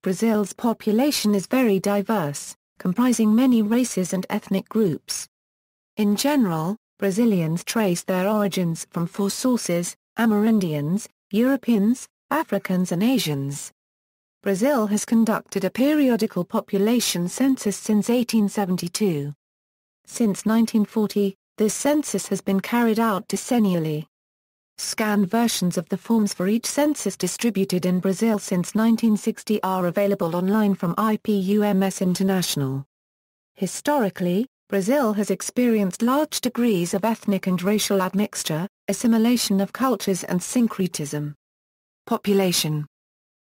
Brazil's population is very diverse, comprising many races and ethnic groups. In general, Brazilians trace their origins from four sources: Amerindians, Europeans, Africans and Asians. Brazil has conducted a periodical population census since 1872. Since 1940, this census has been carried out decennially. Scanned versions of the forms for each census distributed in Brazil since 1960 are available online from IPUMS International. Historically, Brazil has experienced large degrees of ethnic and racial admixture, assimilation of cultures and syncretism. Population.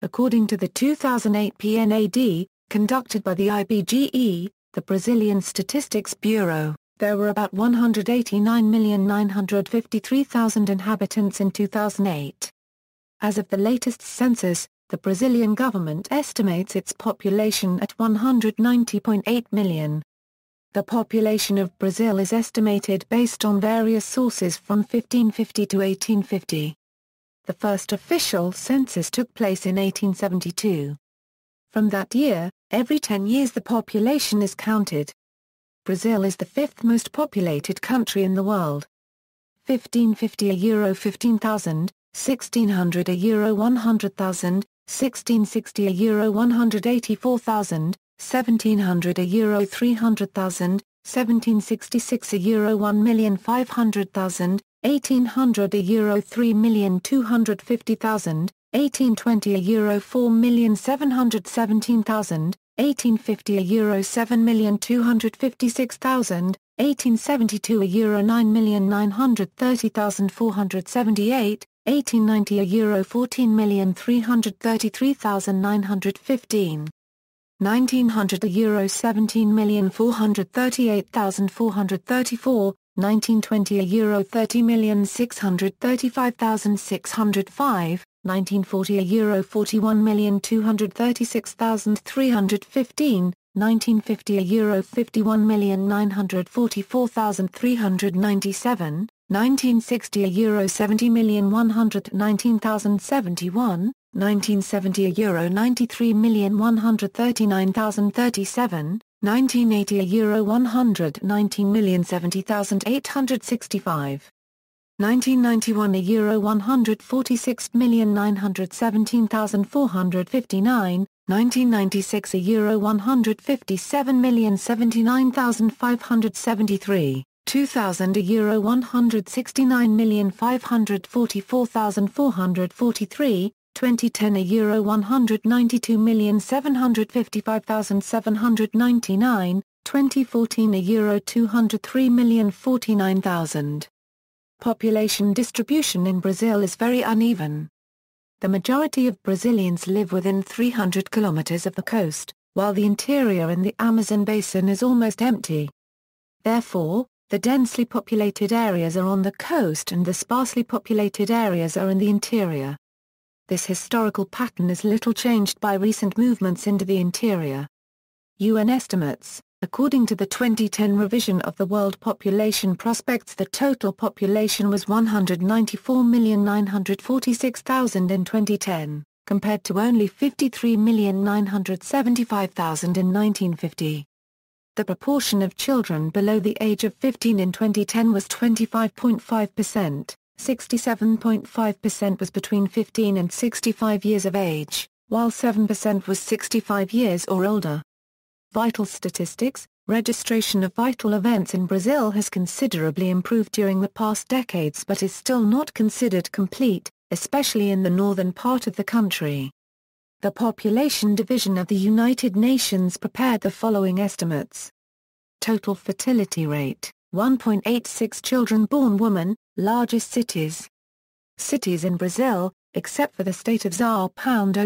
According to the 2008 PNAD, conducted by the IBGE, the Brazilian Statistics Bureau, there were about 189,953,000 inhabitants in 2008. As of the latest census, the Brazilian government estimates its population at 190.8 million. The population of Brazil is estimated based on various sources from 1550 to 1850. The first official census took place in 1872. From that year, every 10 years the population is counted. Brazil is the fifth most populated country in the world. 1550 euro 15,000, 1600 euro 100,000, 1660 euro 184,000, 1700 euro 300,000, 1766 euro 1,500,000, 1800 euro 3,250,000, 1820 euro 4,717,000, 1850 euro 7,256,000, 1872 euro 9,930,478, 1890 euro 14,333,915. 1900 euro 17,438,434, 1920 euro 30,635,605, 1940 euro 41,236,315, 1950 euro 51,944,397, 1960 euro 70,119,071, 1970 euro 93,139,037, 1980 euro 119,070,865. 1991 euro 146,917,459, 1996 euro 157,079,573, 2000 euro 169,544,443, 2010 euro 192,755,799, 2014 euro 203,049,000. Population distribution in Brazil is very uneven. The majority of Brazilians live within 300 kilometers of the coast, while the interior in the Amazon basin is almost empty. Therefore, the densely populated areas are on the coast and the sparsely populated areas are in the interior. This historical pattern is little changed by recent movements into the interior. UN estimates. According to the 2010 revision of the World Population Prospects, the total population was 194,946,000 in 2010, compared to only 53,975,000 in 1950. The proportion of children below the age of 15 in 2010 was 25.5%, 67.5% was between 15 and 65 years of age, while 7% was 65 years or older. Vital statistics. Registration of vital events in Brazil has considerably improved during the past decades but is still not considered complete, especially in the northern part of the country. The Population Division of the United Nations prepared the following estimates. Total fertility rate, 1.86 children born woman, largest cities. Cities in Brazil, except for the state of São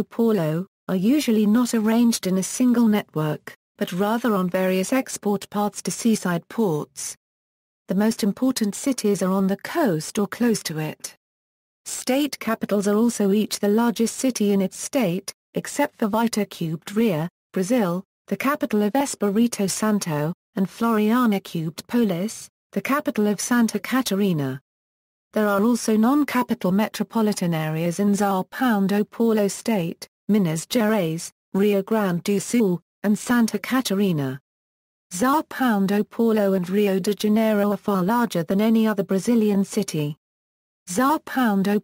Paulo, are usually not arranged in a single network, but rather on various export paths to seaside ports. The most important cities are on the coast or close to it. State capitals are also each the largest city in its state, except for Vitória Rio, Brazil, the capital of Espírito Santo, and Florianópolis, the capital of Santa Catarina. There are also non-capital metropolitan areas in São Paulo State, Minas Gerais, Rio Grande do Sul, and Santa Catarina. São Paulo and Rio de Janeiro are far larger than any other Brazilian city. São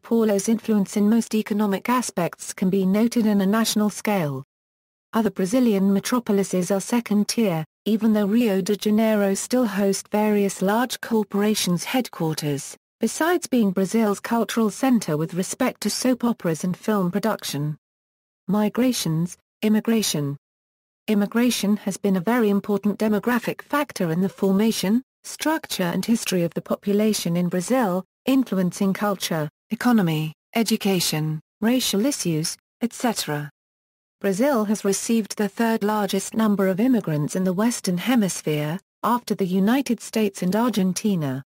Paulo's influence in most economic aspects can be noted on a national scale. Other Brazilian metropolises are second-tier, even though Rio de Janeiro still hosts various large corporations' headquarters, besides being Brazil's cultural center with respect to soap operas and film production. Migrations, immigration. Immigration has been a very important demographic factor in the formation, structure and history of the population in Brazil, influencing culture, economy, education, racial issues, etc. Brazil has received the third largest number of immigrants in the Western Hemisphere, after the United States and Argentina.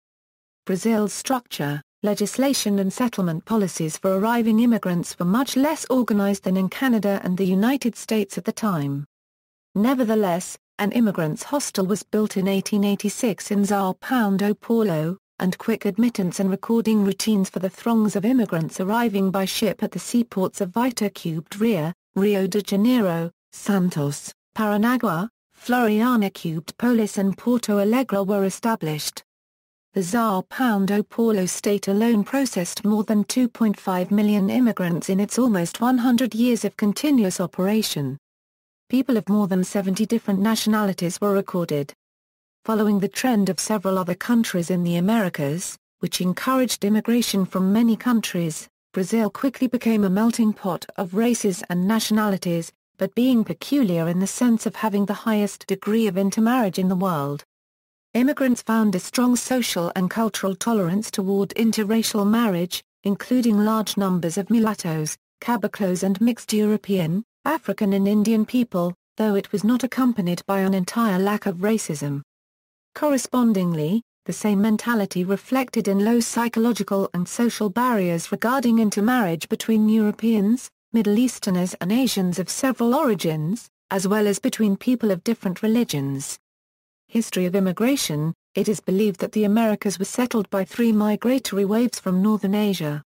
Brazil's structure, legislation and settlement policies for arriving immigrants were much less organized than in Canada and the United States at the time. Nevertheless, an immigrants' hostel was built in 1886 in São Paulo, and quick admittance and recording routines for the throngs of immigrants arriving by ship at the seaports of Itaquera, Rio de Janeiro, Santos, Paranaguá, Floriana Cubed Polis and Porto Alegre were established. The São Paulo state alone processed more than 2.5 million immigrants in its almost 100 years of continuous operation. People of more than 70 different nationalities were recorded. Following the trend of several other countries in the Americas, which encouraged immigration from many countries, Brazil quickly became a melting pot of races and nationalities, but being peculiar in the sense of having the highest degree of intermarriage in the world. Immigrants found a strong social and cultural tolerance toward interracial marriage, including large numbers of mulattoes, caboclos and mixed European, African and Indian people, though it was not accompanied by an entire lack of racism. Correspondingly, the same mentality reflected in low psychological and social barriers regarding intermarriage between Europeans, Middle Easterners and Asians of several origins, as well as between people of different religions. History of immigration. It is believed that the Americas were settled by 3 migratory waves from northern Asia.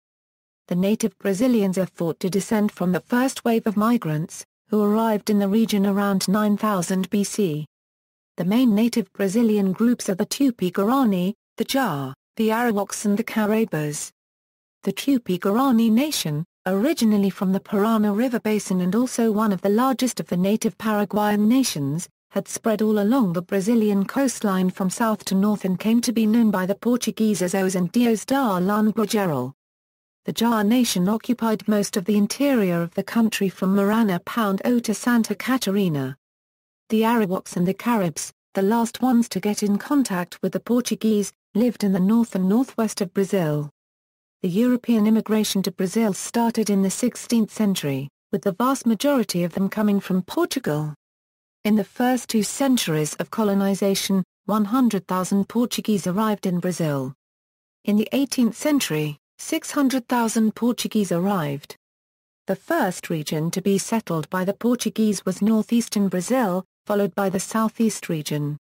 The native Brazilians are thought to descend from the first wave of migrants, who arrived in the region around 9000 BC. The main native Brazilian groups are the Tupi-Guarani, the Ja, the Arawaks and the Caribas. The Tupi-Guarani nation, originally from the Parana River basin and also one of the largest of the native Paraguayan nations, had spread all along the Brazilian coastline from south to north and came to be known by the Portuguese as Os and Dios da Língua Geral. The Ja nation occupied most of the interior of the country from Maranhão to Santa Catarina. The Arawaks and the Caribs, the last ones to get in contact with the Portuguese, lived in the north and northwest of Brazil. The European immigration to Brazil started in the 16th century, with the vast majority of them coming from Portugal. In the first 2 centuries of colonization, 100,000 Portuguese arrived in Brazil. In the 18th century, 600,000 Portuguese arrived. The first region to be settled by the Portuguese was northeastern Brazil, followed by the southeast region.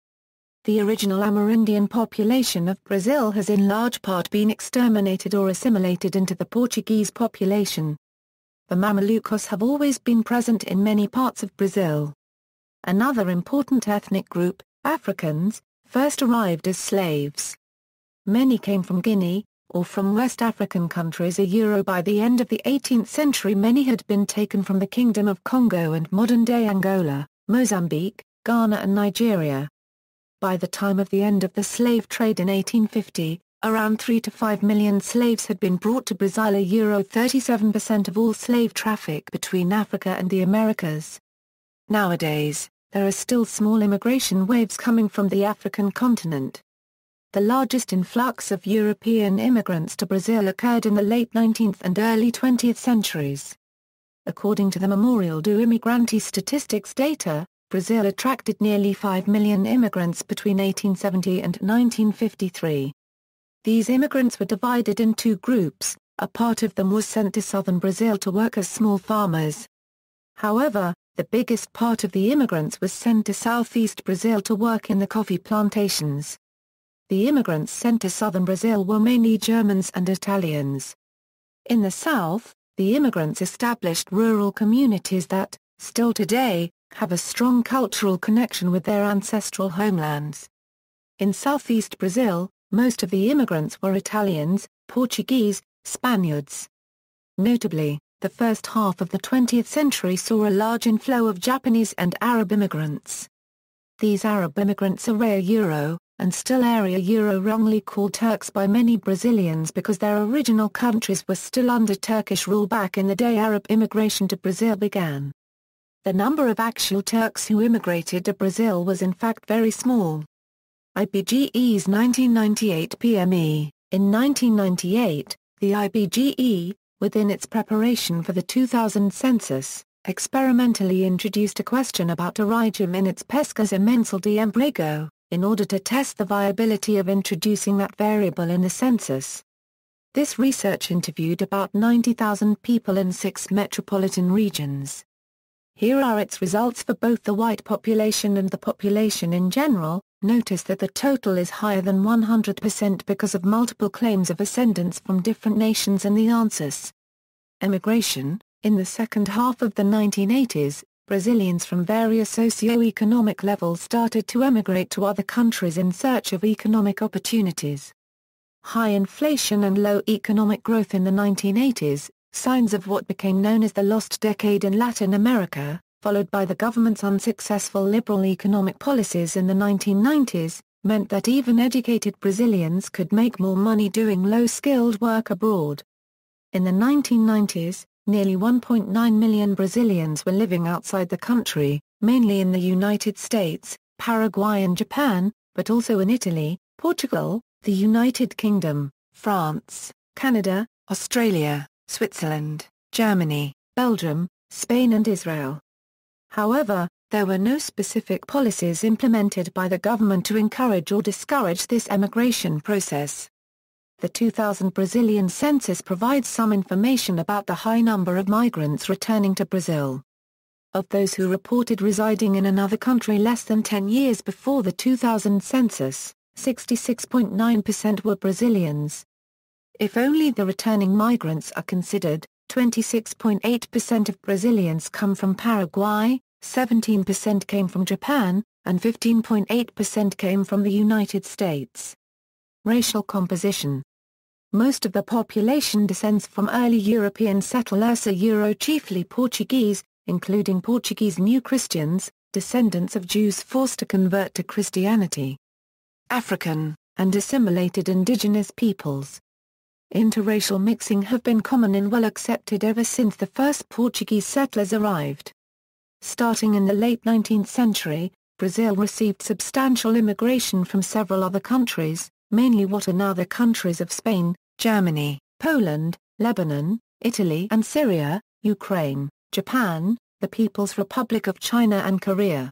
The original Amerindian population of Brazil has in large part been exterminated or assimilated into the Portuguese population. The Mamelucos have always been present in many parts of Brazil. Another important ethnic group, Africans, first arrived as slaves. Many came from Guinea, or from West African countries. By the end of the 18th century many had been taken from the Kingdom of Congo and modern-day Angola, Mozambique, Ghana and Nigeria. By the time of the end of the slave trade in 1850, around 3 to 5 million slaves had been brought to Brazil. 37% of all slave traffic between Africa and the Americas. Nowadays, there are still small immigration waves coming from the African continent. The largest influx of European immigrants to Brazil occurred in the late 19th and early 20th centuries. According to the Memorial do Imigrante statistics data, Brazil attracted nearly 5 million immigrants between 1870 and 1953. These immigrants were divided in 2 groups, a part of them was sent to southern Brazil to work as small farmers. However, the biggest part of the immigrants was sent to southeast Brazil to work in the coffee plantations. The immigrants sent to southern Brazil were mainly Germans and Italians. In the south, the immigrants established rural communities that, still today, have a strong cultural connection with their ancestral homelands. In southeast Brazil, most of the immigrants were Italians, Portuguese, Spaniards. Notably, the first half of the 20th century saw a large inflow of Japanese and Arab immigrants. These Arab immigrants are Euro, and still area Euro, wrongly called Turks by many Brazilians because their original countries were still under Turkish rule back in the day Arab immigration to Brazil began. The number of actual Turks who immigrated to Brazil was in fact very small. IPGE's 1998 PME. In 1998, the IPGE, within its preparation for the 2000 census, experimentally introduced a question about origem in its pescas e mensal de emprego, in order to test the viability of introducing that variable in the census. This research interviewed about 90,000 people in 6 metropolitan regions. Here are its results for both the white population and the population in general. Notice that the total is higher than 100% because of multiple claims of ascendants from different nations and the answers. Emigration. In the second half of the 1980s, Brazilians from various socio-economic levels started to emigrate to other countries in search of economic opportunities. High inflation and low economic growth in the 1980s, signs of what became known as the lost decade in Latin America, followed by the government's unsuccessful liberal economic policies in the 1990s, meant that even educated Brazilians could make more money doing low-skilled work abroad. In the 1990s, nearly 1.9 million Brazilians were living outside the country, mainly in the United States, Paraguay and Japan, but also in Italy, Portugal, the United Kingdom, France, Canada, Australia, Switzerland, Germany, Belgium, Spain and Israel. However, there were no specific policies implemented by the government to encourage or discourage this emigration process. The 2000 Brazilian census provides some information about the high number of migrants returning to Brazil. Of those who reported residing in another country less than 10 years before the 2000 census, 66.9% were Brazilians. If only the returning migrants are considered, 26.8% of Brazilians come from Paraguay, 17% came from Japan, and 15.8% came from the United States. Racial composition. Most of the population descends from early European settlers, Euro, chiefly Portuguese, including Portuguese New Christians, descendants of Jews forced to convert to Christianity. African, and assimilated indigenous peoples. Interracial mixing have been common and well accepted ever since the first Portuguese settlers arrived. Starting in the late 19th century, Brazil received substantial immigration from several other countries, mainly what are now the countries of Spain, Germany, Poland, Lebanon, Italy and Syria, Ukraine, Japan, the People's Republic of China and Korea.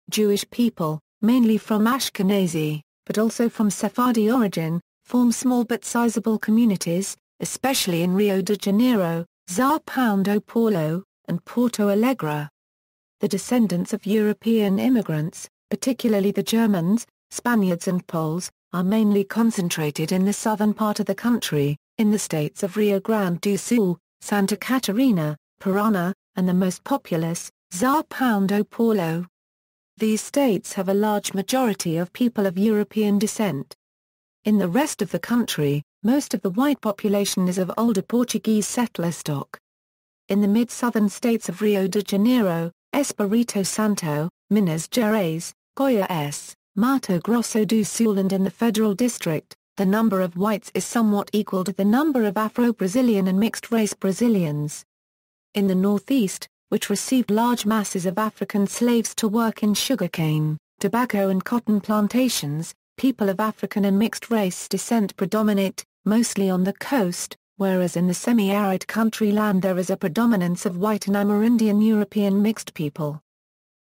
Jewish people, mainly from Ashkenazi, but also from Sephardi origin, form small but sizable communities, especially in Rio de Janeiro, São Paulo, and Porto Alegre. The descendants of European immigrants, particularly the Germans, Spaniards and Poles, are mainly concentrated in the southern part of the country, in the states of Rio Grande do Sul, Santa Catarina, Paraná, and the most populous, São Paulo. These states have a large majority of people of European descent. In the rest of the country, most of the white population is of older Portuguese settler stock. In the mid-southern states of Rio de Janeiro, Espírito Santo, Minas Gerais, Goiás, Mato Grosso do Sul and in the Federal District, the number of whites is somewhat equal to the number of Afro-Brazilian and mixed-race Brazilians. In the Northeast, which received large masses of African slaves to work in sugarcane, tobacco and cotton plantations, people of African and mixed-race descent predominate, mostly on the coast, whereas in the semi-arid country land there is a predominance of white and Amerindian European mixed people.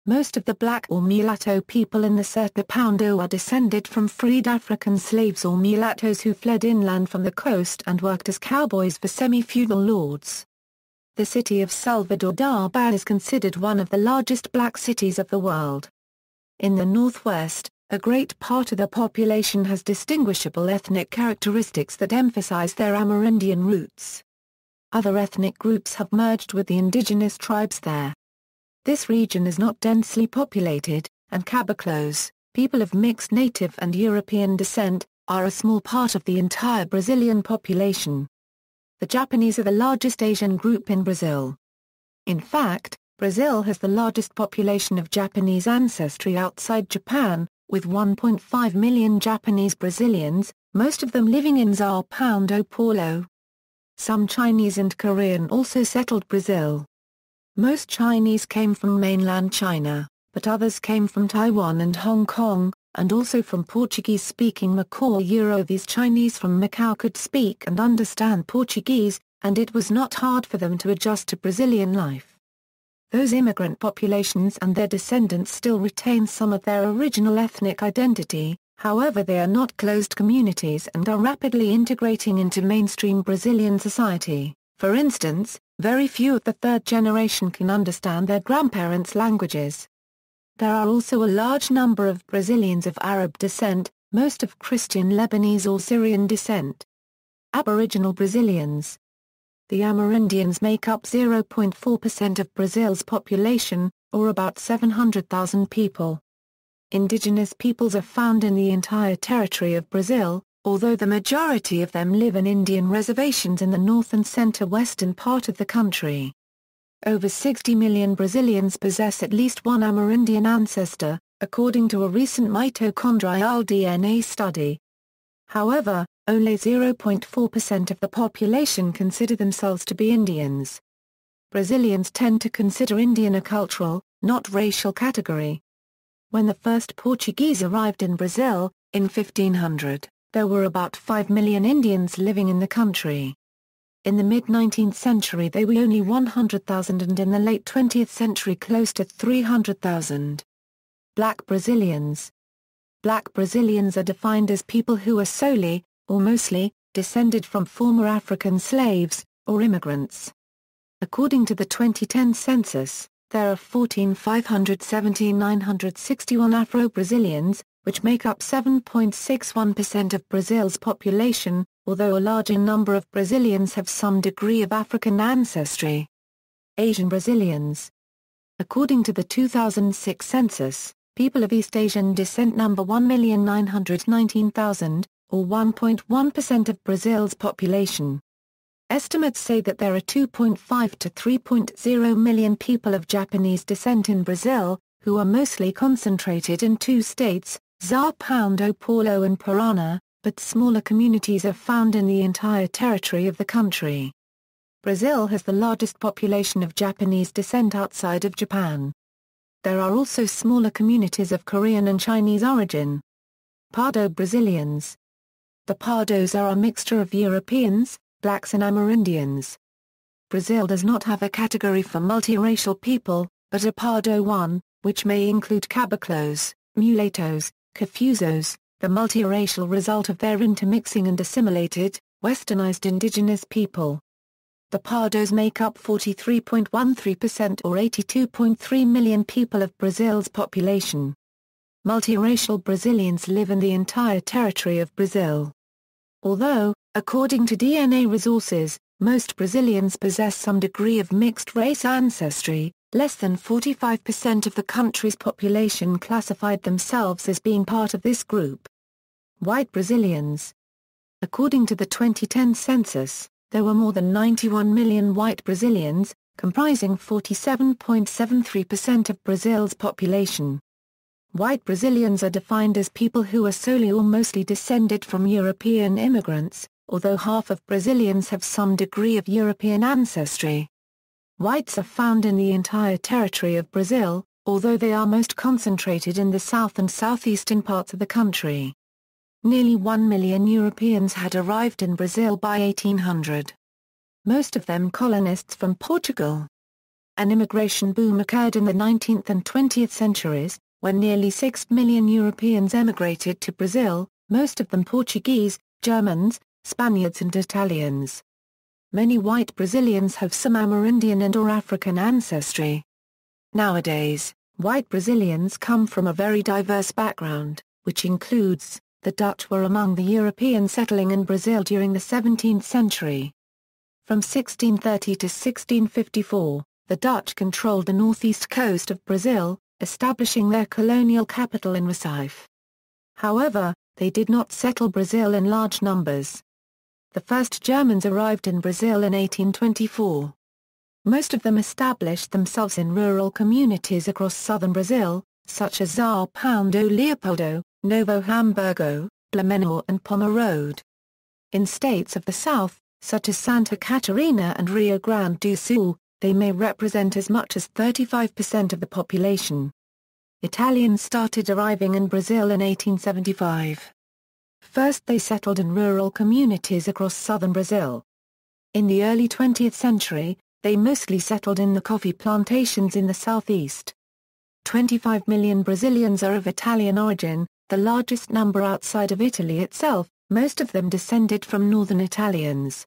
Most of the black or mulatto people in the Sertão are descended from freed African slaves or mulattoes who fled inland from the coast and worked as cowboys for semi-feudal lords. The city of Salvador da Bahia is considered one of the largest black cities of the world. In the northwest, a great part of the population has distinguishable ethnic characteristics that emphasize their Amerindian roots. Other ethnic groups have merged with the indigenous tribes there. This region is not densely populated, and caboclos, people of mixed native and European descent, are a small part of the entire Brazilian population. The Japanese are the largest Asian group in Brazil. In fact, Brazil has the largest population of Japanese ancestry outside Japan, with 1.5 million Japanese Brazilians, most of them living in São Paulo. Some Chinese and Korean also settled Brazil. Most Chinese came from mainland China, but others came from Taiwan and Hong Kong, and also from Portuguese-speaking Macau. These Chinese from Macau could speak and understand Portuguese, and it was not hard for them to adjust to Brazilian life. Those immigrant populations and their descendants still retain some of their original ethnic identity, however they are not closed communities and are rapidly integrating into mainstream Brazilian society. For instance, very few of the third generation can understand their grandparents' languages. There are also a large number of Brazilians of Arab descent, most of Christian Lebanese or Syrian descent. Aboriginal Brazilians. The Amerindians make up 0.4% of Brazil's population, or about 700,000 people. Indigenous peoples are found in the entire territory of Brazil, although the majority of them live in Indian reservations in the north and center-western part of the country. Over 60 million Brazilians possess at least one Amerindian ancestor, according to a recent mitochondrial DNA study. However, only 0.4% of the population consider themselves to be Indians. Brazilians tend to consider Indian a cultural, not racial category. When the first Portuguese arrived in Brazil, in 1500, there were about 5 million Indians living in the country. In the mid-19th century they were only 100,000 and in the late 20th century close to 300,000. Black Brazilians. Black Brazilians are defined as people who are solely, or mostly, descended from former African slaves, or immigrants. According to the 2010 census, there are 14,517,961 Afro-Brazilians, which make up 7.61% of Brazil's population, although a larger number of Brazilians have some degree of African ancestry. Asian Brazilians. According to the 2006 census, people of East Asian descent number 1,919,000, or 1.1% of Brazil's population. Estimates say that there are 2.5 to 3.0 million people of Japanese descent in Brazil, who are mostly concentrated in two states, São Paulo and Paraná, but smaller communities are found in the entire territory of the country. Brazil has the largest population of Japanese descent outside of Japan. There are also smaller communities of Korean and Chinese origin. Pardo Brazilians. The Pardos are a mixture of Europeans, blacks and Amerindians. Brazil does not have a category for multiracial people, but a Pardo one, which may include caboclos, mulatos, cafusos, the multiracial result of their intermixing and assimilated, westernized indigenous people. The Pardos make up 43.13% or 82.3 million people of Brazil's population. Multiracial Brazilians live in the entire territory of Brazil. Although, according to DNA Resources, most Brazilians possess some degree of mixed-race ancestry, less than 45% of the country's population classified themselves as being part of this group. White Brazilians. According to the 2010 census, there were more than 91 million white Brazilians, comprising 47.73% of Brazil's population. White Brazilians are defined as people who are solely or mostly descended from European immigrants, although half of Brazilians have some degree of European ancestry. Whites are found in the entire territory of Brazil, although they are most concentrated in the south and southeastern parts of the country. Nearly 1 million Europeans had arrived in Brazil by 1800. Most of them colonists from Portugal. An immigration boom occurred in the 19th and 20th centuries, when nearly 6 million Europeans emigrated to Brazil, most of them Portuguese, Germans, Spaniards and Italians. Many white Brazilians have some Amerindian and/or African ancestry. Nowadays, white Brazilians come from a very diverse background, which includes: the Dutch were among the Europeans settling in Brazil during the 17th century. From 1630 to 1654, the Dutch controlled the northeast coast of Brazil, establishing their colonial capital in Recife. However, they did not settle Brazil in large numbers. The first Germans arrived in Brazil in 1824. Most of them established themselves in rural communities across southern Brazil, such as São Paulo Leopoldo, Novo Hamburgo, Blumenau and Pomerode. In states of the south, such as Santa Catarina and Rio Grande do Sul, they may represent as much as 35% of the population. Italians started arriving in Brazil in 1875. First they settled in rural communities across southern Brazil. In the early 20th century, they mostly settled in the coffee plantations in the southeast. 25 million Brazilians are of Italian origin, the largest number outside of Italy itself, most of them descended from northern Italians.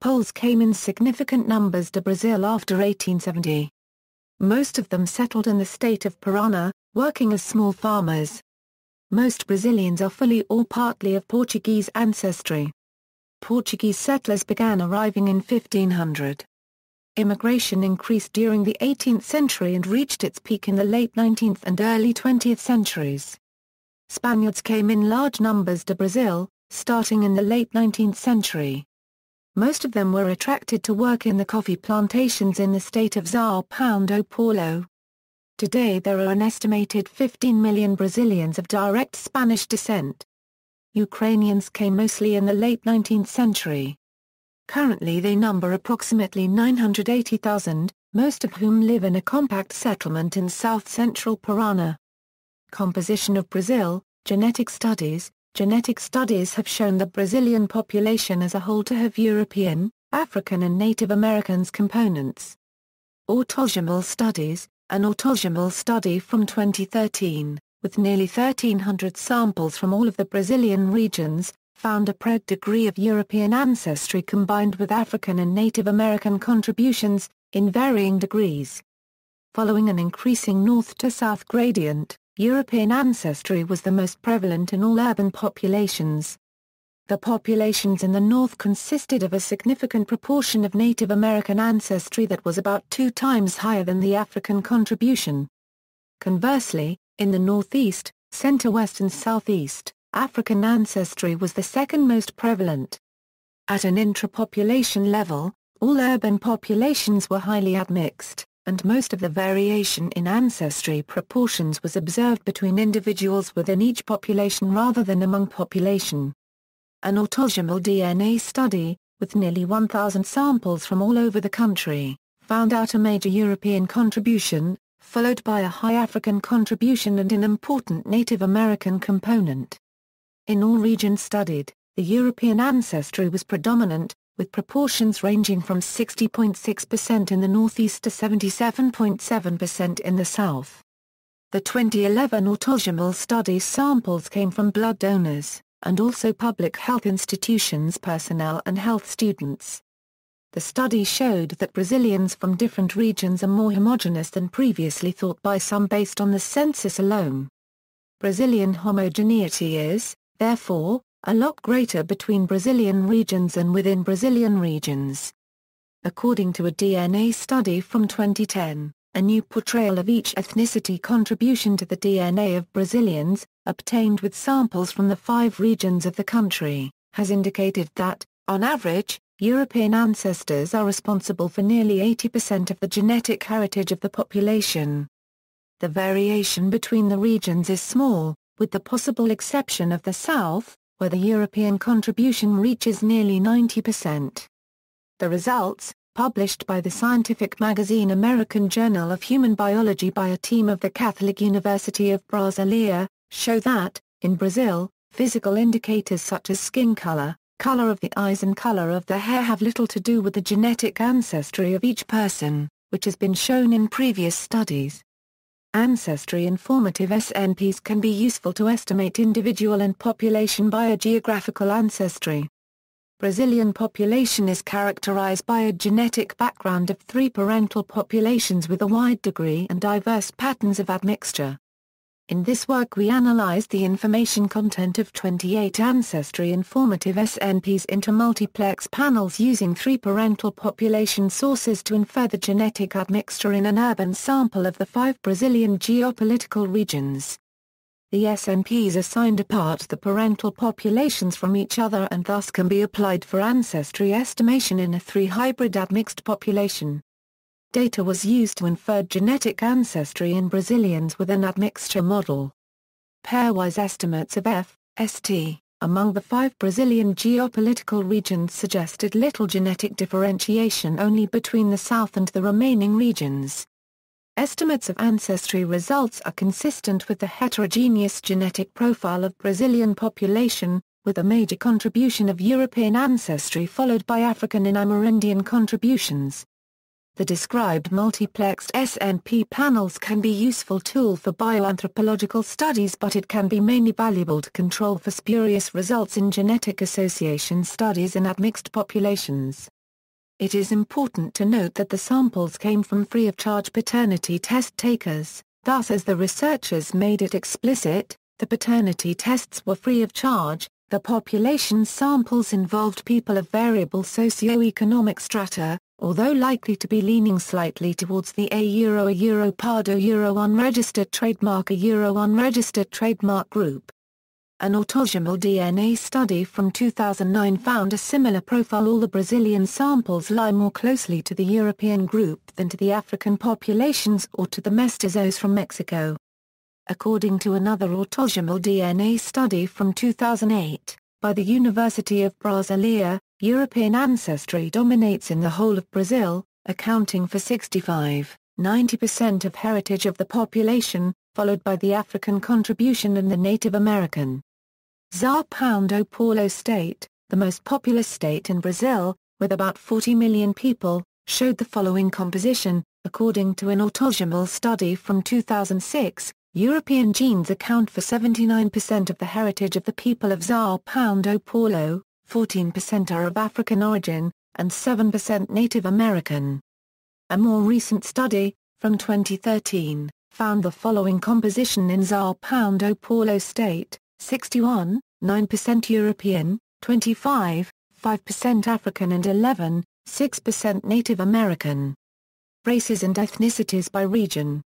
Poles came in significant numbers to Brazil after 1870. Most of them settled in the state of Paraná, working as small farmers. Most Brazilians are fully or partly of Portuguese ancestry. Portuguese settlers began arriving in 1500. Immigration increased during the 18th century and reached its peak in the late 19th and early 20th centuries. Spaniards came in large numbers to Brazil, starting in the late 19th century. Most of them were attracted to work in the coffee plantations in the state of São Paulo. Today there are an estimated 15 million Brazilians of direct Spanish descent. Ukrainians came mostly in the late 19th century. Currently they number approximately 980,000, most of whom live in a compact settlement in south-central Paraná. Composition of Brazil, genetic studies. Genetic studies have shown the Brazilian population as a whole to have European, African and Native Americans components. Autosomal studies. An autosomal study from 2013, with nearly 1,300 samples from all of the Brazilian regions, found a degree of European ancestry combined with African and Native American contributions, in varying degrees. Following an increasing north-to-south gradient, European ancestry was the most prevalent in all urban populations. The populations in the north consisted of a significant proportion of Native American ancestry that was about 2 times higher than the African contribution. Conversely, in the northeast, center-west and southeast, African ancestry was the second most prevalent. At an intra-population level, all urban populations were highly admixed, and most of the variation in ancestry proportions was observed between individuals within each population rather than among population. An autosomal DNA study, with nearly 1,000 samples from all over the country, found out a major European contribution, followed by a high African contribution and an important Native American component. In all regions studied, the European ancestry was predominant, with proportions ranging from 60.6% in the northeast to 77.7% in the south. The 2011 autosomal study samples came from blood donors, and also public health institutions personnel and health students. The study showed that Brazilians from different regions are more homogeneous than previously thought by some based on the census alone. Brazilian homogeneity is, therefore, a lot greater between Brazilian regions and within Brazilian regions. According to a DNA study from 2010, a new portrayal of each ethnicity contribution to the DNA of Brazilians, obtained with samples from the 5 regions of the country, has indicated that, on average, European ancestors are responsible for nearly 80% of the genetic heritage of the population. The variation between the regions is small, with the possible exception of the South, where the European contribution reaches nearly 90%. The results, published by the scientific magazine American Journal of Human Biology by a team of the Catholic University of Brasilia, show that, in Brazil, physical indicators such as skin color, color of the eyes and color of the hair have little to do with the genetic ancestry of each person, which has been shown in previous studies. Ancestry-informative SNPs can be useful to estimate individual and population biogeographical ancestry. Brazilian population is characterized by a genetic background of 3 parental populations with a wide degree and diverse patterns of admixture. In this work we analyzed the information content of 28 ancestry informative SNPs into multiplex panels using 3 parental population sources to infer the genetic admixture in an urban sample of the 5 Brazilian geopolitical regions. The SNPs assigned apart the parental populations from each other and thus can be applied for ancestry estimation in a 3 hybrid admixed population. Data was used to infer genetic ancestry in Brazilians with an admixture model. Pairwise estimates of F.St. among the 5 Brazilian geopolitical regions suggested little genetic differentiation only between the south and the remaining regions. Estimates of ancestry results are consistent with the heterogeneous genetic profile of Brazilian population, with a major contribution of European ancestry followed by African and Amerindian contributions. The described multiplexed SNP panels can be a useful tool for bioanthropological studies, but it can be mainly valuable to control for spurious results in genetic association studies in admixed populations. It is important to note that the samples came from free-of-charge paternity test takers, thus as the researchers made it explicit, the paternity tests were free of charge. The population samples involved people of variable socio-economic strata, although likely to be leaning slightly towards the a Pardo unregistered trademark unregistered trademark group. An autosomal DNA study from 2009 found a similar profile. All the Brazilian samples lie more closely to the European group than to the African populations or to the mestizos from Mexico. According to another autosomal DNA study from 2008, by the University of Brasilia, European ancestry dominates in the whole of Brazil, accounting for 65–90% of heritage of the population, followed by the African contribution and the Native American. São Paulo state, the most populous state in Brazil, with about 40 million people, showed the following composition. According to an autosomal study from 2006, European genes account for 79% of the heritage of the people of São Paulo, 14% are of African origin, and 7% Native American. A more recent study, from 2013, found the following composition in São Paulo state: 61.9% European, 25.5% African and 11.6% Native American. Races and ethnicities by region.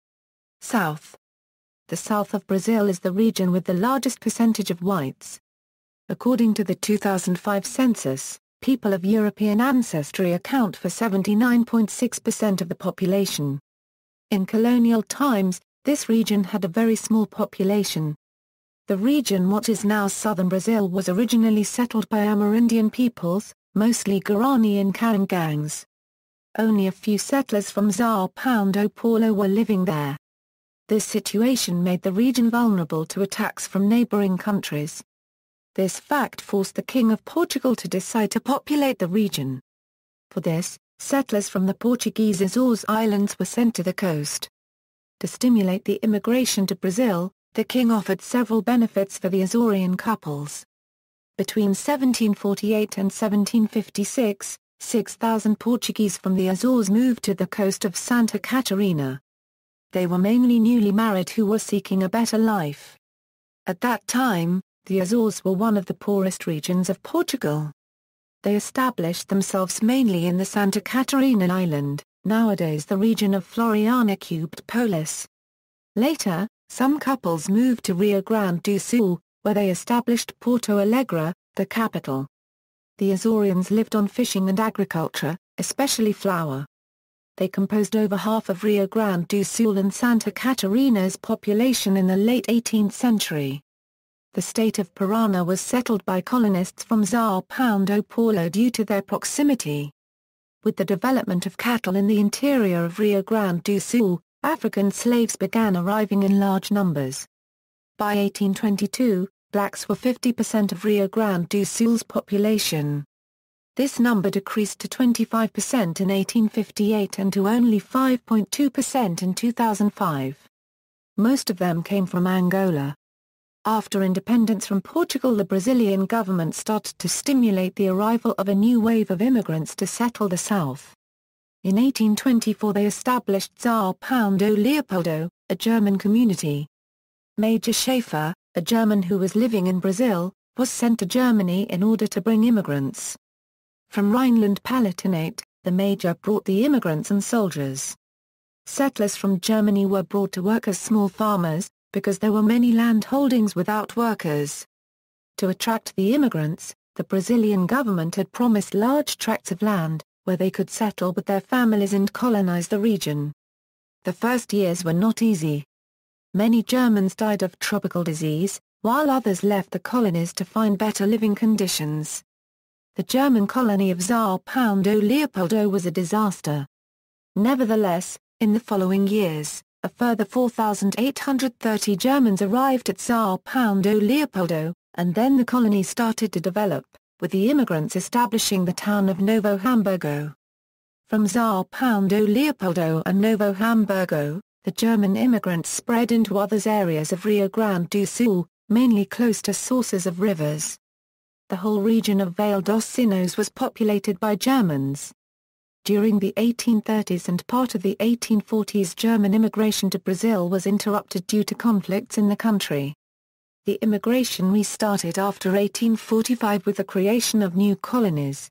South. The south of Brazil is the region with the largest percentage of whites. According to the 2005 census, people of European ancestry account for 79.6% of the population. In colonial times, this region had a very small population. The region, what is now southern Brazil, was originally settled by Amerindian peoples, mostly Guarani and Carangangs. Only a few settlers from São Paulo were living there. This situation made the region vulnerable to attacks from neighboring countries. This fact forced the King of Portugal to decide to populate the region. For this, settlers from the Portuguese Azores Islands were sent to the coast. To stimulate the immigration to Brazil, the king offered several benefits for the Azorean couples. Between 1748 and 1756, 6,000 Portuguese from the Azores moved to the coast of Santa Catarina. They were mainly newly married who were seeking a better life. At that time, the Azores were one of the poorest regions of Portugal. They established themselves mainly in the Santa Catarina island, nowadays the region of Floriana cubed Polis. Later, some couples moved to Rio Grande do Sul, where they established Porto Alegre, the capital. The Azoreans lived on fishing and agriculture, especially flour. They composed over half of Rio Grande do Sul and Santa Catarina's population in the late 18th century. The state of Parana was settled by colonists from São Paulo due to their proximity. With the development of cattle in the interior of Rio Grande do Sul, African slaves began arriving in large numbers. By 1822, blacks were 50% of Rio Grande do Sul's population. This number decreased to 25% in 1858 and to only 5.2% in 2005. Most of them came from Angola. After independence from Portugal, the Brazilian government started to stimulate the arrival of a new wave of immigrants to settle the south. In 1824 they established São Leopoldo, a German community. Major Schaefer, a German who was living in Brazil, was sent to Germany in order to bring immigrants. From Rhineland-Palatinate, the Major brought the immigrants and soldiers. Settlers from Germany were brought to work as small farmers, because there were many land holdings without workers. To attract the immigrants, the Brazilian government had promised large tracts of land, where they could settle with their families and colonize the region. The first years were not easy. Many Germans died of tropical disease, while others left the colonies to find better living conditions. The German colony of São Leopoldo was a disaster. Nevertheless, in the following years, a further 4,830 Germans arrived at São Leopoldo, and then the colony started to develop, with the immigrants establishing the town of Novo Hamburgo. From São Leopoldo and Novo Hamburgo, the German immigrants spread into other areas of Rio Grande do Sul, mainly close to sources of rivers. The whole region of Vale dos Sinos was populated by Germans. During the 1830s and part of the 1840s, German immigration to Brazil was interrupted due to conflicts in the country. The immigration restarted after 1845 with the creation of new colonies.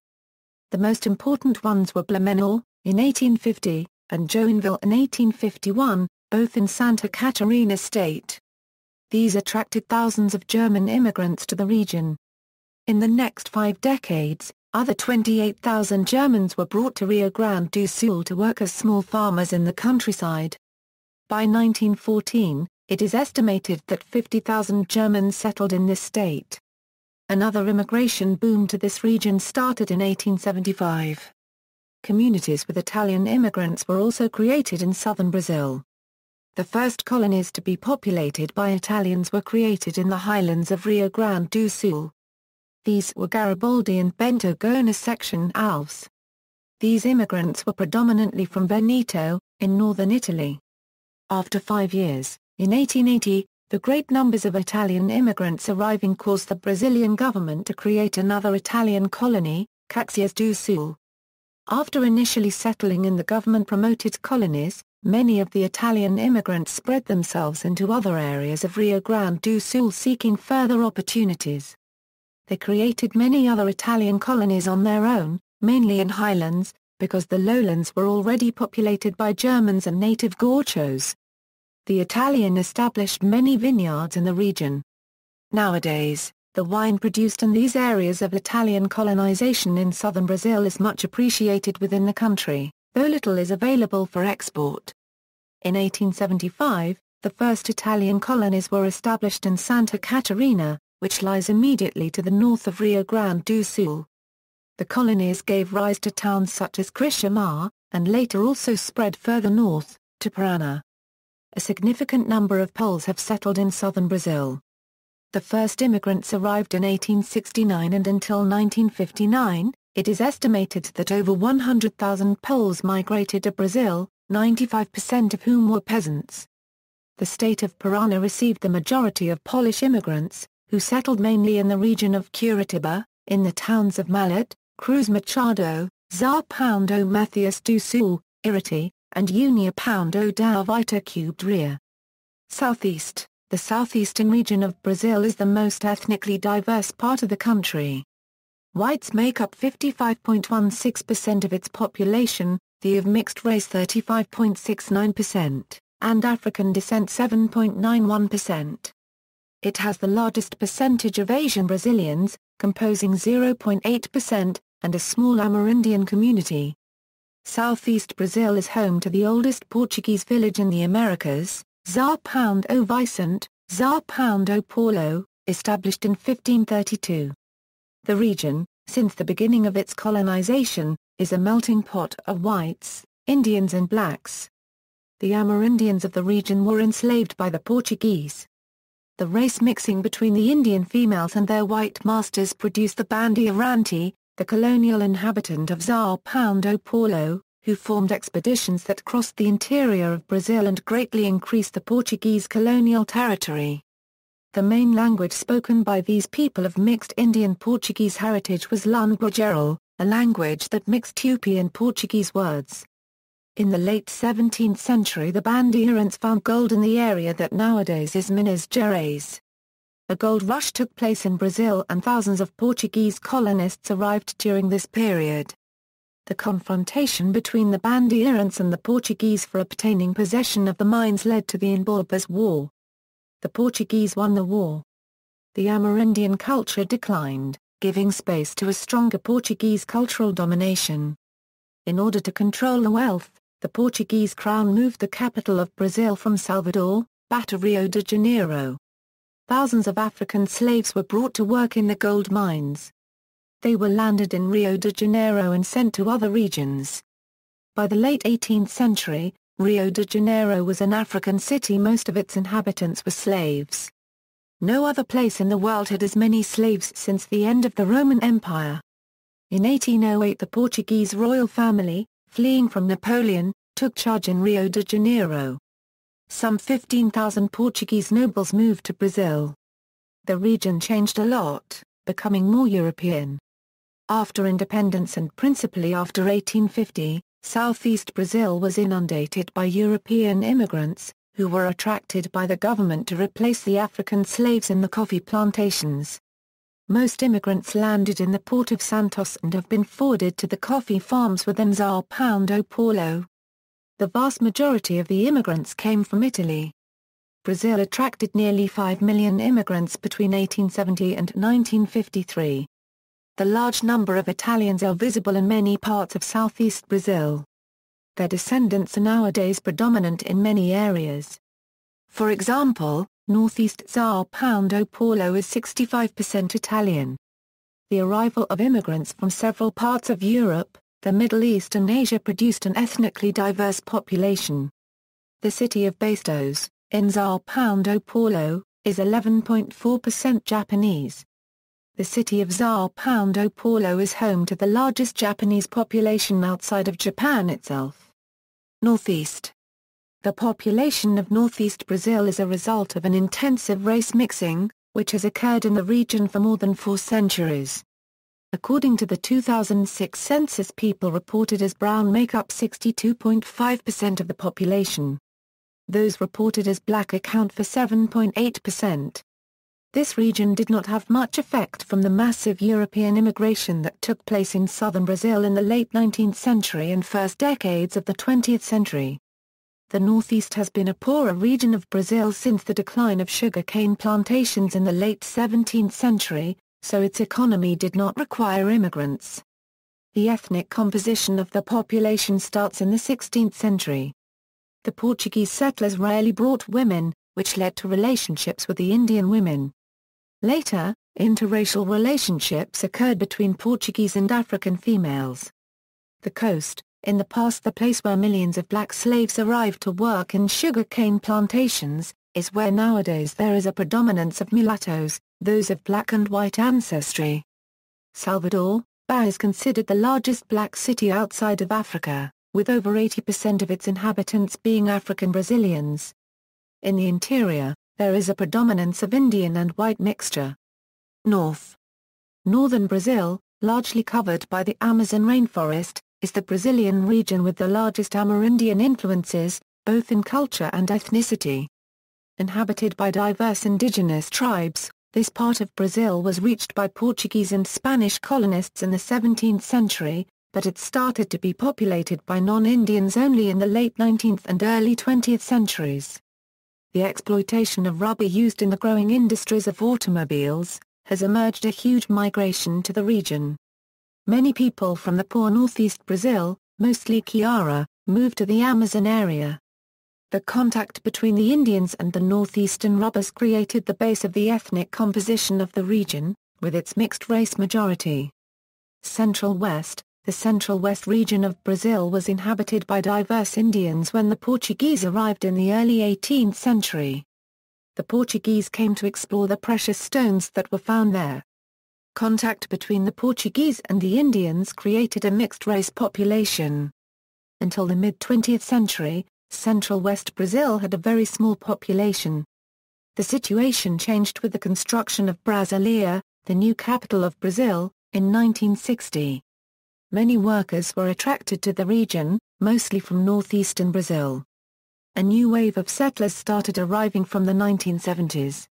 The most important ones were Blumenau, in 1850, and Joinville in 1851, both in Santa Catarina state. These attracted thousands of German immigrants to the region. In the next 5 decades, other 28,000 Germans were brought to Rio Grande do Sul to work as small farmers in the countryside. By 1914, it is estimated that 50,000 Germans settled in this state. Another immigration boom to this region started in 1875. Communities with Italian immigrants were also created in southern Brazil. The first colonies to be populated by Italians were created in the highlands of Rio Grande do Sul. These were Garibaldi and Bento Gomes section Alves. These immigrants were predominantly from Veneto, in northern Italy. After 5 years, in 1880, the great numbers of Italian immigrants arriving caused the Brazilian government to create another Italian colony, Caxias do Sul. After initially settling in the government-promoted colonies, many of the Italian immigrants spread themselves into other areas of Rio Grande do Sul seeking further opportunities. They created many other Italian colonies on their own, mainly in highlands, because the lowlands were already populated by Germans and native gauchos. The Italian established many vineyards in the region. Nowadays, the wine produced in these areas of Italian colonization in southern Brazil is much appreciated within the country, though little is available for export. In 1875, the first Italian colonies were established in Santa Catarina, which lies immediately to the north of Rio Grande do Sul. The colonies gave rise to towns such as Criciúma, and later also spread further north, to Paraná. A significant number of Poles have settled in southern Brazil. The first immigrants arrived in 1869 and until 1959, it is estimated that over 100,000 Poles migrated to Brazil, 95% of whom were peasants. The state of Paraná received the majority of Polish immigrants, who settled mainly in the region of Curitiba, in the towns of Mallet, Cruz Machado, São Mateus do Sul, Irati, and União da Itaquibria. Southeast. The southeastern region of Brazil is the most ethnically diverse part of the country. Whites make up 55.16% of its population, the of mixed race 35.69%, and African descent 7.91%. It has the largest percentage of Asian Brazilians, composing 0.8%, and a small Amerindian community. Southeast Brazil is home to the oldest Portuguese village in the Americas, São Vicente, São Paulo, established in 1532. The region, since the beginning of its colonization, is a melting pot of whites, Indians and blacks. The Amerindians of the region were enslaved by the Portuguese. The race mixing between the Indian females and their white masters produced the Bandeirante, the colonial inhabitant of São Paulo, who formed expeditions that crossed the interior of Brazil and greatly increased the Portuguese colonial territory. The main language spoken by these people of mixed Indian-Portuguese heritage was Língua Geral, a language that mixed Tupi and Portuguese words. In the late 17th century the Bandeirantes found gold in the area that nowadays is Minas Gerais. A gold rush took place in Brazil and thousands of Portuguese colonists arrived during this period. The confrontation between the Bandeirantes and the Portuguese for obtaining possession of the mines led to the Emboabas War. The Portuguese won the war. The Amerindian culture declined, giving space to a stronger Portuguese cultural domination. In order to control the wealth, the Portuguese crown moved the capital of Brazil from Salvador, back to Rio de Janeiro. Thousands of African slaves were brought to work in the gold mines. They were landed in Rio de Janeiro and sent to other regions. By the late 18th century, Rio de Janeiro was an African city. Most of its inhabitants were slaves. No other place in the world had as many slaves since the end of the Roman Empire. In 1808 the Portuguese royal family, fleeing from Napoleon, took charge in Rio de Janeiro. Some 15,000 Portuguese nobles moved to Brazil. The region changed a lot, becoming more European. After independence and principally after 1850, southeast Brazil was inundated by European immigrants, who were attracted by the government to replace the African slaves in the coffee plantations. Most immigrants landed in the port of Santos and have been forwarded to the coffee farms within São Paulo. The vast majority of the immigrants came from Italy. Brazil attracted nearly 5 million immigrants between 1870 and 1953. The large number of Italians are visible in many parts of southeast Brazil. Their descendants are nowadays predominant in many areas. For example, northeast São Paulo is 65% Italian. The arrival of immigrants from several parts of Europe, the Middle East and Asia produced an ethnically diverse population. The city of Bastos, in São Paulo, is 11.4% Japanese. The city of São Paulo is home to the largest Japanese population outside of Japan itself. Northeast. The population of northeast Brazil is a result of an intensive race mixing, which has occurred in the region for more than 4 centuries. According to the 2006 census, people reported as brown make up 62.5% of the population. Those reported as black account for 7.8%. This region did not have much effect from the massive European immigration that took place in southern Brazil in the late 19th century and first decades of the 20th century. The Northeast has been a poorer region of Brazil since the decline of sugarcane plantations in the late 17th century, so its economy did not require immigrants. The ethnic composition of the population starts in the 16th century. The Portuguese settlers rarely brought women, which led to relationships with the Indian women. Later, interracial relationships occurred between Portuguese and African females. The coast, in the past the place where millions of black slaves arrived to work in sugarcane plantations, is where nowadays there is a predominance of mulattoes, those of black and white ancestry. Salvador, Bahia is considered the largest black city outside of Africa, with over 80% of its inhabitants being African Brazilians. In the interior, there is a predominance of Indian and white mixture. North. Northern Brazil, largely covered by the Amazon rainforest, is the Brazilian region with the largest Amerindian influences, both in culture and ethnicity. Inhabited by diverse indigenous tribes, this part of Brazil was reached by Portuguese and Spanish colonists in the 17th century, but it started to be populated by non-Indians only in the late 19th and early 20th centuries. The exploitation of rubber used in the growing industries of automobiles has emerged a huge migration to the region. Many people from the poor northeast Brazil, mostly Ceará, moved to the Amazon area. The contact between the Indians and the northeastern rubbers created the base of the ethnic composition of the region, with its mixed-race majority. Central West. The Central West region of Brazil was inhabited by diverse Indians when the Portuguese arrived in the early 18th century. The Portuguese came to explore the precious stones that were found there. Contact between the Portuguese and the Indians created a mixed-race population. Until the mid-20th century, Central West Brazil had a very small population. The situation changed with the construction of Brasília, the new capital of Brazil, in 1960. Many workers were attracted to the region, mostly from northeastern Brazil. A new wave of settlers started arriving from the 1970s.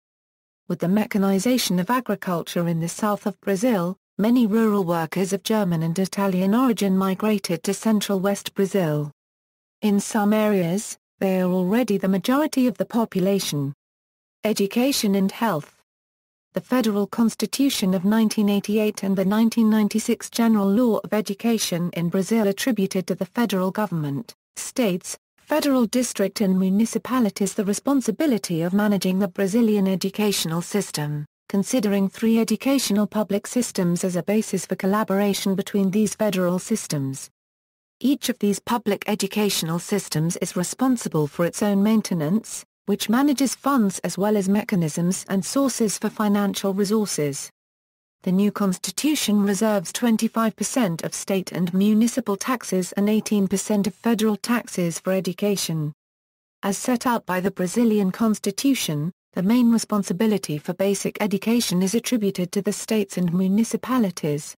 With the mechanization of agriculture in the south of Brazil, many rural workers of German and Italian origin migrated to central West Brazil. In some areas, they are already the majority of the population. Education and health. The Federal Constitution of 1988 and the 1996 General Law of Education in Brazil attributed to the federal government, states, federal district and municipalities the responsibility of managing the Brazilian educational system, considering three educational public systems as a basis for collaboration between these federal systems. Each of these public educational systems is responsible for its own maintenance, which manages funds as well as mechanisms and sources for financial resources. The new constitution reserves 25% of state and municipal taxes and 18% of federal taxes for education. As set out by the Brazilian constitution, the main responsibility for basic education is attributed to the states and municipalities.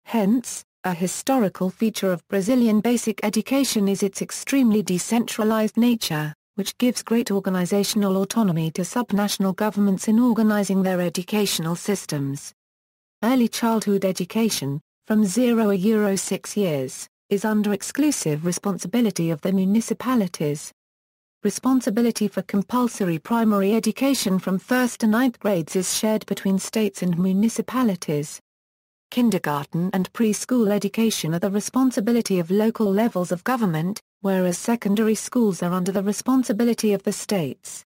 Hence, a historical feature of Brazilian basic education is its extremely decentralized nature, which gives great organizational autonomy to subnational governments in organizing their educational systems. Early childhood education, from 0 to 6 years, is under exclusive responsibility of the municipalities. Responsibility for compulsory primary education from 1st to 9th grades is shared between states and municipalities. Kindergarten and preschool education are the responsibility of local levels of government, whereas secondary schools are under the responsibility of the states.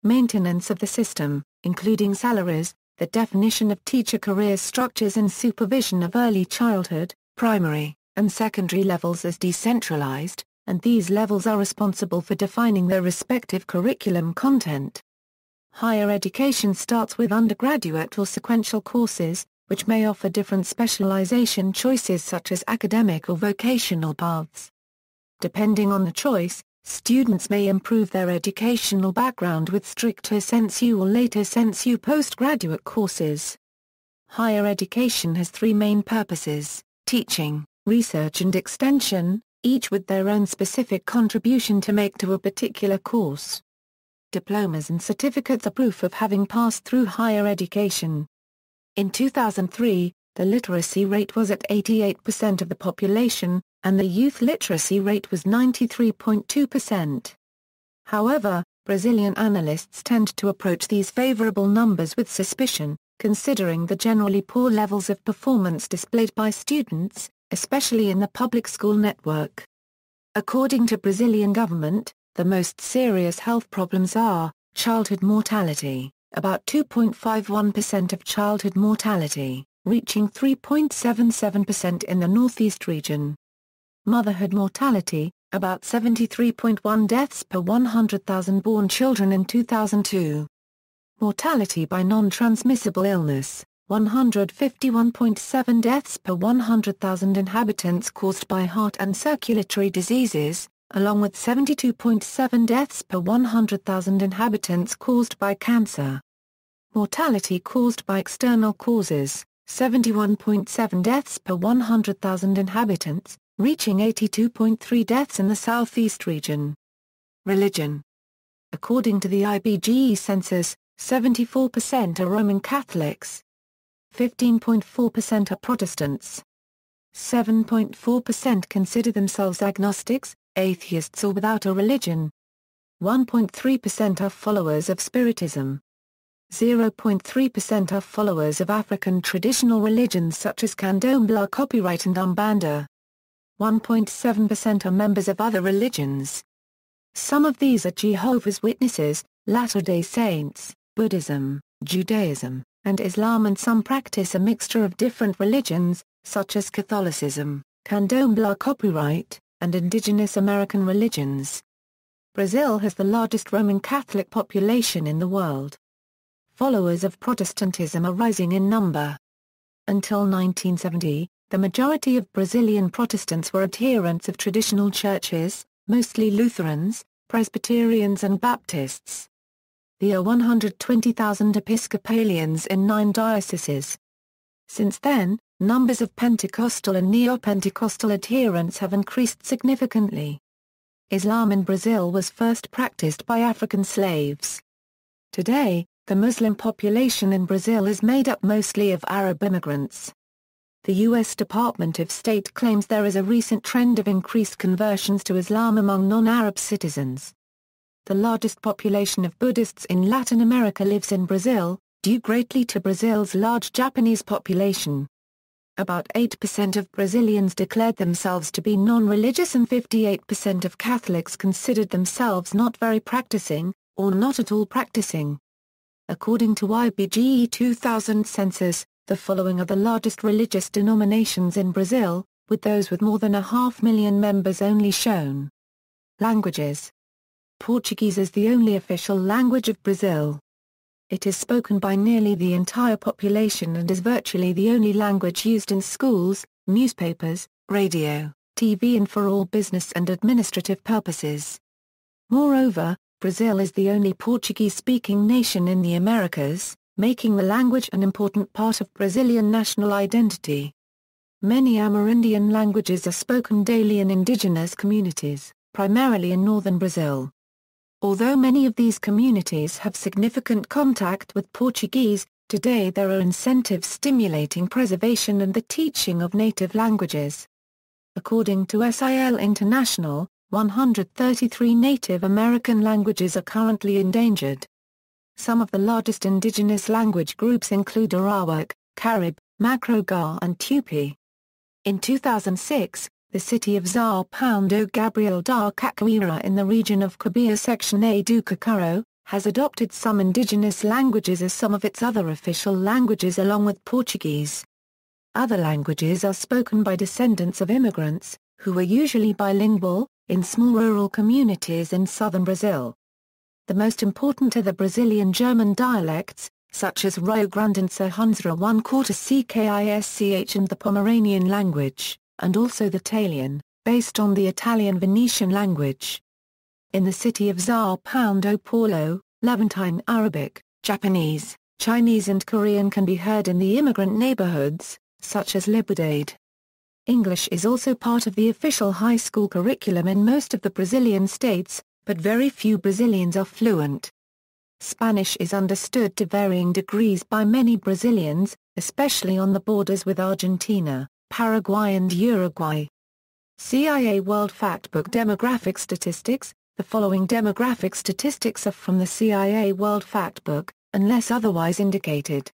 Maintenance of the system, including salaries, the definition of teacher career structures and supervision of early childhood, primary, and secondary levels is decentralized, and these levels are responsible for defining their respective curriculum content. Higher education starts with undergraduate or sequential courses, which may offer different specialization choices such as academic or vocational paths. Depending on the choice, students may improve their educational background with stricter sensu or later sensu postgraduate courses. Higher education has three main purposes: teaching, research and extension, each with their own specific contribution to make to a particular course. Diplomas and certificates are proof of having passed through higher education. In 2003, the literacy rate was at 88% of the population, and the youth literacy rate was 93.2%. However, Brazilian analysts tend to approach these favorable numbers with suspicion, considering the generally poor levels of performance displayed by students, especially in the public school network. According to Brazilian government, the most serious health problems are childhood mortality, about 2.51% of childhood mortality, reaching 3.77% in the Northeast region. Motherhood mortality, about 73.1 deaths per 100,000 born children in 2002. Mortality by non-transmissible illness, 151.7 deaths per 100,000 inhabitants caused by heart and circulatory diseases, along with 72.7 deaths per 100,000 inhabitants caused by cancer. Mortality caused by external causes, 71.7 deaths per 100,000 inhabitants, reaching 82.3 deaths in the Southeast region. Religion. According to the IPUMS census, 74% are Roman Catholics. 15.4% are Protestants. 7.4% consider themselves agnostics, atheists or without a religion. 1.3% are followers of Spiritism. 0.3% are followers of African traditional religions such as Candomblé, copyright and Umbanda. 1.7% are members of other religions. Some of these are Jehovah's Witnesses, Latter-day Saints, Buddhism, Judaism, and Islam, and some practice a mixture of different religions, such as Catholicism, Candomblé, copyright, and indigenous American religions. Brazil has the largest Roman Catholic population in the world. Followers of Protestantism are rising in number. Until 1970, the majority of Brazilian Protestants were adherents of traditional churches, mostly Lutherans, Presbyterians and Baptists. There are 120,000 Episcopalians in 9 dioceses. Since then, numbers of Pentecostal and Neo-Pentecostal adherents have increased significantly. Islam in Brazil was first practiced by African slaves. Today, the Muslim population in Brazil is made up mostly of Arab immigrants. The U.S. Department of State claims there is a recent trend of increased conversions to Islam among non-Arab citizens. The largest population of Buddhists in Latin America lives in Brazil, due greatly to Brazil's large Japanese population. About 8% of Brazilians declared themselves to be non-religious and 58% of Catholics considered themselves not very practicing, or not at all practicing. According to IBGE 2000 census, the following are the largest religious denominations in Brazil, with those with more than 500,000 members only shown. Languages. Portuguese is the only official language of Brazil. It is spoken by nearly the entire population and is virtually the only language used in schools, newspapers, radio, TV and for all business and administrative purposes. Moreover, Brazil is the only Portuguese-speaking nation in the Americas, making the language an important part of Brazilian national identity. Many Amerindian languages are spoken daily in indigenous communities, primarily in northern Brazil. Although many of these communities have significant contact with Portuguese, today there are incentives stimulating preservation and the teaching of native languages. According to SIL International, 133 Native American languages are currently endangered. Some of the largest indigenous language groups include Arawak, Carib, Macro-Ga and Tupi. In 2006, the city of São Paulo Gabriel da Cachoeira in the region of Cabia Section A do Cacaro, has adopted some indigenous languages as some of its other official languages along with Portuguese. Other languages are spoken by descendants of immigrants, who are usually bilingual, in small rural communities in southern Brazil. The most important are the Brazilian German dialects, such as Rio Grandense Hunsra 1/4 Skisch and the Pomeranian language, and also the Italian, based on the Italian Venetian language. In the city of São Paulo, Levantine Arabic, Japanese, Chinese and Korean can be heard in the immigrant neighborhoods, such as Liberdade. English is also part of the official high school curriculum in most of the Brazilian states, but very few Brazilians are fluent. Spanish is understood to varying degrees by many Brazilians, especially on the borders with Argentina, Paraguay and Uruguay. CIA World Factbook Demographic Statistics. The following demographic statistics are from the CIA World Factbook, unless otherwise indicated.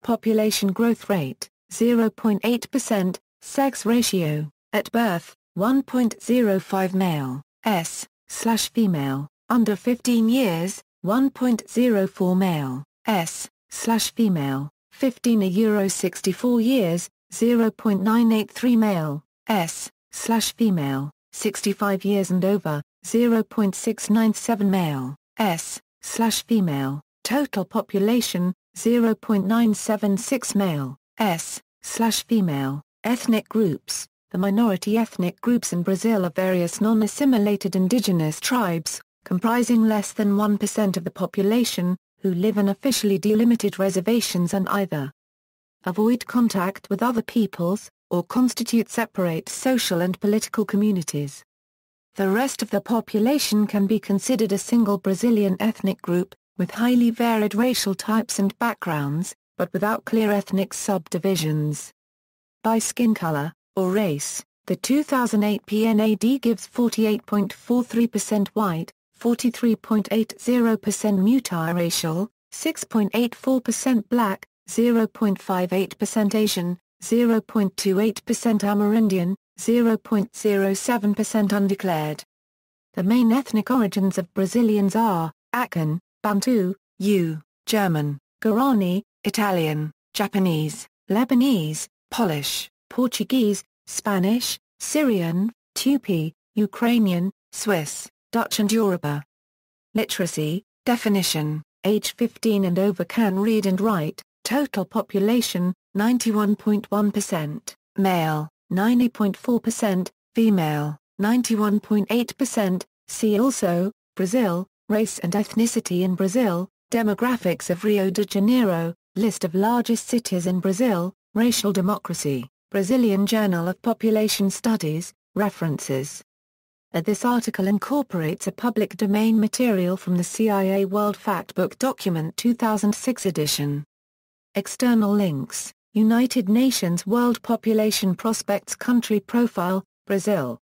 Population growth rate, 0.8%, sex ratio, at birth, 1.05 male, S/female, under 15 years, 1.04 male, S/female, 15 euro 64 years, 0.983 male, S/female, 65 years and over, 0.697 male, S/female, total population, 0.976 male, S/female, ethnic groups. The minority ethnic groups in Brazil are various non-assimilated indigenous tribes, comprising less than 1% of the population, who live in officially delimited reservations and either avoid contact with other peoples, or constitute separate social and political communities. The rest of the population can be considered a single Brazilian ethnic group, with highly varied racial types and backgrounds, but without clear ethnic subdivisions. By skin color, or race, the 2008 PNAD gives 48.43% white, 43.80% multiracial, 6.84% black, 0.58% Asian, 0.28% Amerindian, 0.07% undeclared. The main ethnic origins of Brazilians are Akan, Bantu, German, Guarani, Italian, Japanese, Lebanese, Polish, Portuguese, Spanish, Syrian, Tupi, Ukrainian, Swiss, Dutch and Yoruba. Literacy, definition, age 15 and over can read and write, total population, 91.1%, male, 90.4%, female, 91.8%, see also, Brazil, race and ethnicity in Brazil, demographics of Rio de Janeiro, list of largest cities in Brazil, Racial Democracy, Brazilian Journal of Population Studies, references. This article incorporates a public domain material from the CIA World Factbook Document 2006 edition. External links: United Nations World Population Prospects Country Profile, Brazil.